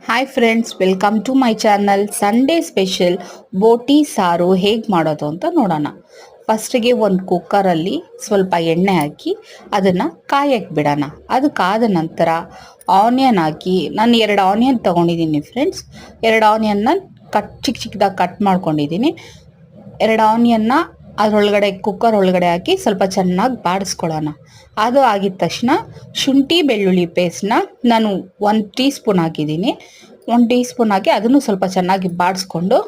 Hi friends, welcome to my channel. Sunday special ಬೋಟಿ ಸಾರು ಹೇಗೆ ಮಾಡೋದು ಅಂತ ನೋಡೋಣ. ಫಸ್ಟಿಗೆ ಒಂದು ಕುಕ್ಕರಲ್ಲಿ ಸ್ವಲ್ಪ ಎಣ್ಣೆ ಹಾಕಿ ಅದನ್ನು ಕಾಯಕ್ಕೆ ಬಿಡೋಣ. ಅದು ಕಾದ ನಂತರ ಆನಿಯನ್ ಹಾಕಿ, ನಾನು 2 ಆನಿಯನ್ ತೊಗೊಂಡಿದ್ದೀನಿ ಫ್ರೆಂಡ್ಸ್. 2 ಆನಿಯನ್ನ ಚಿಕ್ಕ ಚಿಕ್ಕದಾಗಿ ಕಟ್ ಮಾಡ್ಕೊಂಡಿದ್ದೀನಿ. 2 ಆನಿಯನ್ನ ಅದರೊಳಗಡೆ ಕುಕ್ಕರ್ ಒಳಗಡೆ ಹಾಕಿ ಸ್ವಲ್ಪ ಚೆನ್ನಾಗಿ ಬಾಡಿಸ್ಕೊಳ್ಳೋಣ. ಅದು ಆಗಿದ ತಕ್ಷಣ ಶುಂಠಿ ಬೆಳ್ಳುಳ್ಳಿ ಪೇಸ್ಟ್ನ ನಾನು 1 ಟೀ ಸ್ಪೂನ್ ಹಾಕಿದ್ದೀನಿ. 1 ಟೀ ಸ್ಪೂನ್ ಹಾಕಿ ಅದನ್ನು ಸ್ವಲ್ಪ ಚೆನ್ನಾಗಿ ಬಾಡಿಸ್ಕೊಂಡು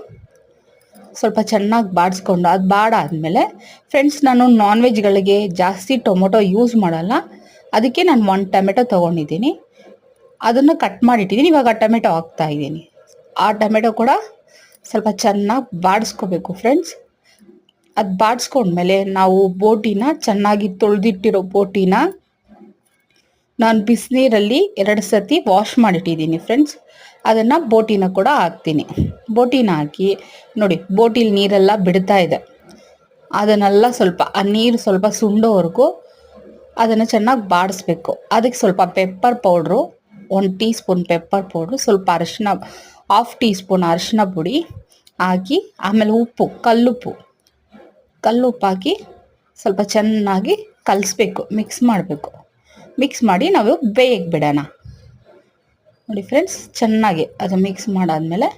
ಅದು ಬಾಡಾದಮೇಲೆ ಫ್ರೆಂಡ್ಸ್, ನಾನು ನಾನ್ ವೆಜ್ಗಳಿಗೆ ಜಾಸ್ತಿ ಟೊಮೊಟೊ ಯೂಸ್ ಮಾಡಲ್ಲ. ಅದಕ್ಕೆ ನಾನು 1 ಟೊಮೆಟೊ ತೊಗೊಂಡಿದ್ದೀನಿ. ಅದನ್ನು ಕಟ್ ಮಾಡಿಟ್ಟಿದ್ದೀನಿ. ಇವಾಗ ಟೊಮೆಟೊ ಹಾಕ್ತಾಯಿದ್ದೀನಿ. ಆ ಟೊಮೆಟೊ ಕೂಡ ಸ್ವಲ್ಪ ಚೆನ್ನಾಗಿ ಬಾಡಿಸ್ಕೋಬೇಕು ಫ್ರೆಂಡ್ಸ್. ಅದು ಬಾಡಿಸ್ಕೊಂಡ್ಮೇಲೆ ನಾವು ಬೋಟಿನ ಚೆನ್ನಾಗಿ ತೊಳೆದಿಟ್ಟಿರೋ ಬೋಟಿನ ನಾನು ಬಿಸಿನೀರಲ್ಲಿ 2 ಸತಿ ವಾಶ್ ಮಾಡಿಟ್ಟಿದ್ದೀನಿ ಫ್ರೆಂಡ್ಸ್. ಅದನ್ನು ಬೋಟಿನ ಕೂಡ ಹಾಕ್ತೀನಿ. ಬೋಟಿನ ಹಾಕಿ ನೋಡಿ, ಬೋಟಿಲಿ ನೀರೆಲ್ಲ ಬಿಡ್ತಾ ಇದೆ. ಅದನ್ನೆಲ್ಲ ಆ ನೀರು ಸ್ವಲ್ಪ ಸುಂಡೋವರೆಗೂ ಅದನ್ನು ಚೆನ್ನಾಗಿ ಬಾಡಿಸ್ಬೇಕು. ಅದಕ್ಕೆ ಸ್ವಲ್ಪ pepper powder, 1 tea spoon pepper powder, ಸ್ವಲ್ಪ ಅರಿಶಿನ, 1/2 ಟೀ ಸ್ಪೂನ್ ಅರಿಶಿನ ಪುಡಿ ಹಾಕಿ, ಆಮೇಲೆ ಉಪ್ಪು, ಕಲ್ಲುಪ್ಪು ಹಾಕಿ ಸ್ವಲ್ಪ ಚೆನ್ನಾಗಿ ಕಲಿಸ್ಬೇಕು, ಮಿಕ್ಸ್ ಮಾಡಬೇಕು. ಮಿಕ್ಸ್ ಮಾಡಿ ನಾವು ಬೇಯಕ್ಕೆ ಬಿಡೋಣ. ನೋಡಿ ಫ್ರೆಂಡ್ಸ್, ಚೆನ್ನಾಗಿ ಅದು ಮಿಕ್ಸ್ ಮಾಡಾದಮೇಲೆ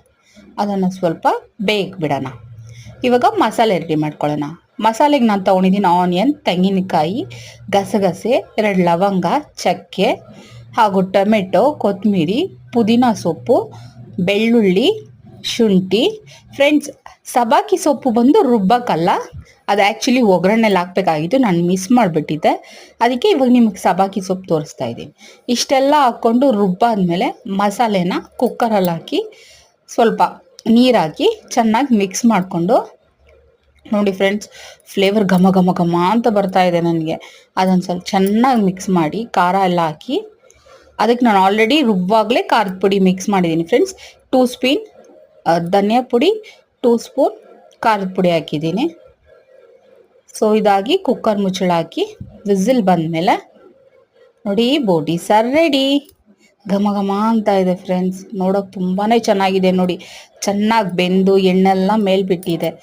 ಅದನ್ನು ಸ್ವಲ್ಪ ಬೇಯಕ್ಕೆ ಬಿಡೋಣ. ಇವಾಗ ಮಸಾಲೆ ರೆಡಿ ಮಾಡ್ಕೊಳ್ಳೋಣ. ಮಸಾಲೆಗೆ ನಾನು ತೊಗೊಂಡಿದ್ದೀನಿ ಆನಿಯನ್, ತೆಂಗಿನಕಾಯಿ, ಗಸಗಸೆ, 2 ಲವಂಗ, ಚಕ್ಕೆ ಹಾಗೂ ಟೊಮೆಟೊ, ಕೊತ್ತಂಬರಿ, ಪುದೀನ ಸೊಪ್ಪು, ಬೆಳ್ಳುಳ್ಳಿ, ಶುಂಠಿ. ಫ್ರೆಂಡ್ಸ್, ಸಬ್ಬಾಕಿ ಸೊಪ್ಪು ಬಂದು ರುಬ್ಬಕ್ಕಲ್ಲ, ಅದು ಆ್ಯಕ್ಚುಲಿ ಒಗ್ಗರಣೆಲಿ ಹಾಕಬೇಕಾಗಿತ್ತು, ನಾನು ಮಿಸ್ ಮಾಡಿಬಿಟ್ಟಿದ್ದೆ. ಅದಕ್ಕೆ ಇವಾಗ ನಿಮಗೆ ಸಬ್ಬಾಕಿ ಸೊಪ್ಪು ತೋರಿಸ್ತಾ ಇದ್ದೀನಿ. ಇಷ್ಟೆಲ್ಲ ಹಾಕ್ಕೊಂಡು ರುಬ್ಬಾದ್ಮೇಲೆ ಮಸಾಲೆನ ಕುಕ್ಕರಲ್ಲಿ ಹಾಕಿ ಸ್ವಲ್ಪ ನೀರು ಹಾಕಿ ಚೆನ್ನಾಗಿ ಮಿಕ್ಸ್ ಮಾಡಿಕೊಂಡು, ನೋಡಿ ಫ್ರೆಂಡ್ಸ್, ಫ್ಲೇವರ್ ಘಮ ಘಮ ಘಮ ಅಂತ ಬರ್ತಾ ಇದೆ ನನಗೆ. ಅದನ್ನು ಸ್ವಲ್ಪ ಚೆನ್ನಾಗಿ ಮಿಕ್ಸ್ ಮಾಡಿ ಖಾರ ಎಲ್ಲ ಹಾಕಿ, ಅದಕ್ಕೆ ನಾನು ಆಲ್ರೆಡಿ ರುಬ್ಬಾಗಲೇ ಖಾರದ ಪುಡಿ ಮಿಕ್ಸ್ ಮಾಡಿದ್ದೀನಿ ಫ್ರೆಂಡ್ಸ್. 2 ಸ್ಪೂನ್ ಧನಿಯಾ ಪುಡಿ, 2 ಸ್ಪೂನ್ ಖಾರದ ಪುಡಿ ಹಾಕಿದ್ದೀನಿ. ಸೊ ಇದಾಗಿ ಕುಕ್ಕರ್ ಮುಚ್ಚಳ ಹಾಕಿ ವಿಸಿಲ್ ಬಂದಮೇಲೆ ನೋಡಿ, ಬೋಟಿ ಸಾರು ರೆಡಿ. ಘಮ ಘಮ ಅಂತ ಇದೆ ಫ್ರೆಂಡ್ಸ್, ನೋಡೋಕೆ ತುಂಬಾ ಚೆನ್ನಾಗಿದೆ. ನೋಡಿ, ಚೆನ್ನಾಗಿ ಬೆಂದು ಎಣ್ಣೆಲ್ಲ ಮೇಲ್ಬಿಟ್ಟಿದೆ.